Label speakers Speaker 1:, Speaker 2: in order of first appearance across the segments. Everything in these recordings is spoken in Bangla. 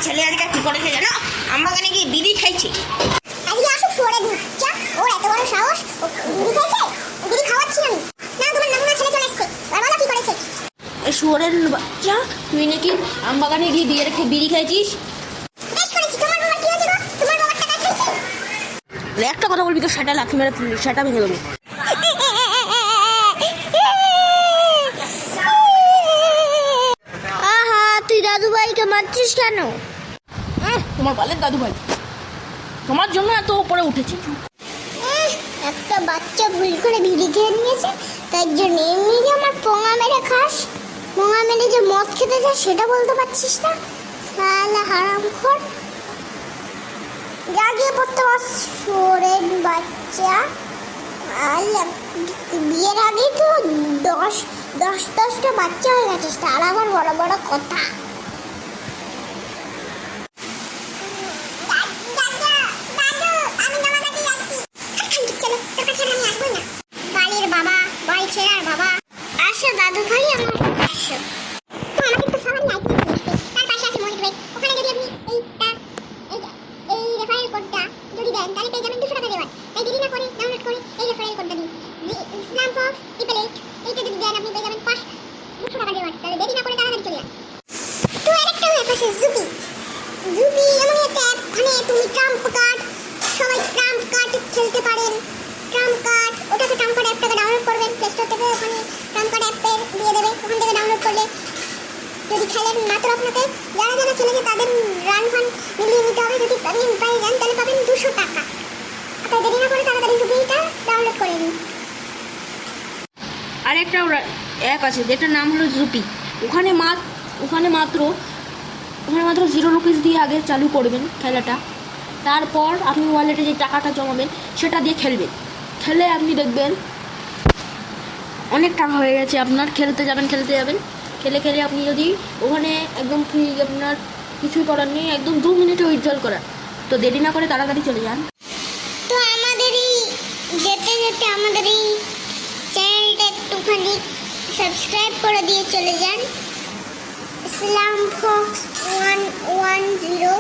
Speaker 1: ছেলে আজকে কি করেছে জানো? আমরা ওখানে গিয়ে বিড়ি খাইছি।
Speaker 2: আজকে আসুক শুয়োরের বাচ্চা, ওর এত বড় সাহস, ও বিড়ি খাইছে। বিড়ি খাওয়াচ্ছি আমি। না তোমার নামুনা ছেলে চলে এসছে, আর বলো কি করেছে।
Speaker 1: শুয়োরের বাচ্চা, তুই নাকি আমবাগানে গিয়ে বিয়ে রেখে বিড়ি খাইছিস?
Speaker 2: বেশ করেছি। তোমার বাবার কি হয়েছে গো? তোমার বাবার টাকা খাইছে।
Speaker 1: একটা কথা বলবি তো সেটা লাথি মেরে সেটা ভেঙে দেবো।
Speaker 2: আহা, তুই দাদু ভাইকে মারছিস কেন?
Speaker 1: তোমার পালের দাদু ভাই, তোমার জন্য এত উপরে উঠেছি।
Speaker 2: একটা বাচ্চা ভুল করে বিড়ি খেয়ে নিয়েছে, তার জন্য এমনি যে আমার পোঙা মেরে খাস, পোঙা মেরে যে মদ খেতে যায় সেটা বলতে পারছিস না। শালা হারামখোর, জাগিয়ে পড়তে পারছ শুয়োরের বাচ্চা। আল্লাহ, বিয়ের আগেই তো দশটা বাচ্চা হয়ে গেছিস, তার আবার বড় বড় কথা। দাদু ভাই আমার আসো তো, আমাকে একটু সবার লাইক দিয়ে দিতে। তার পাশে আছে মনিটর, ওখানে যদি আপনি এই রেফারেল কোডটা যদি দেন তাহলে পেয়ে যাবেন 200 টাকা রেওয়ার্ড। তাই দেরি না করে ডাউনলোড করে এই রেফারেল কোডটা দিন, ইসলাম ফক্স 888। এইটা যদি দেন আপনি পেয়ে যাবেন 200 টাকা রেওয়ার্ড। তাহলে দেরি না করে তাড়াতাড়ি চলে যান। তো আরেকটা অ্যাপ আছে জুপি। জুপি এমন একটা অ্যাপ, মানে তুমি ট্রাম্প কার্ড, সবাই ট্রাম্প কার্ড খেলতে পারেন। ট্রাম্প কার্ড, ওটাকে ট্রাম্প কার্ড অ্যাপটাকে ডাউনলোড করবেন প্লে স্টোর থেকে, ওখানে ট্রাম্প কার্ড অ্যাপ দিয়ে দেবে, ওখান থেকে ডাউনলোড করলে যদি খেলেন মাত্র আপনাকে যারা যারা খেলেছে তাদের রান ফান্ড মিলিয়ে নিতে হবে। যদি আপনি পেয়ে যান তাহলে পাবেন 200 টাকা। তাই দেরি না করে তাড়াতাড়ি জুপিটা ডাউনলোড করে নিন।
Speaker 1: আরেকটা অ্যাপ আছে যেটার নাম হলো জুপি। ওখানে মাত্র 0 রুপিস দিয়ে আগে চালু করবেন খেলাটা। তারপর আপনি ওয়ালেটে যে টাকাটা জমাবেন সেটা দিয়ে খেলবেন। খেলে আপনি দেখবেন অনেক টাকা হয়ে গেছে আপনার। খেলতে যাবেন খেলে আপনি যদি ওখানে একদম ফ্রি, আপনার কিছুই করার নেই, একদম 2 মিনিটে উইথড্রল করার। তো দেরি না করে তাড়াতাড়ি চলে যান।
Speaker 2: তো আমাদের যেতে আমাদের এই চ্যানেলটা একটুখানি সাবস্ক্রাইব করে দিয়ে চলে যান। ইসলাম ফক্স 110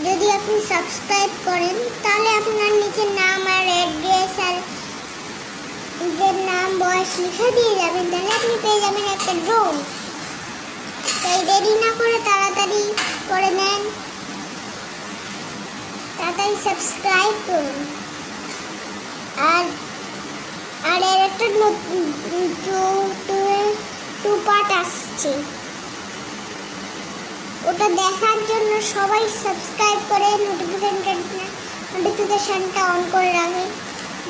Speaker 2: যদি আপনি সাবস্ক্রাইব করেন তাহলে আপনার নিচের নাম আর অ্যাড্রেস আর নিজের নাম বয়স লিখে দিয়ে যাবেন, তাহলে আপনি পেয়ে যাবেন একটা ড্রোন। তাই দেরি না করে তাড়াতাড়ি করে নেন, তাড়াতাড়ি সাবস্ক্রাইব করুন। আর এর একটা টু পার্ট আসছে, ওটা দেখার জন্য সবাই সাবস্ক্রাইব করে নোটিফিকেশনটা অন করে রাখবেন,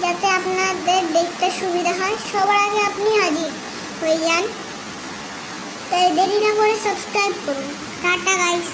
Speaker 2: যাতে আপনাদের দেখতে সুবিধা হয়, সবার আগে আপনি হাজির হয়ে যান। তাই দেরি না করে সাবস্ক্রাইব করুন। Tata guys.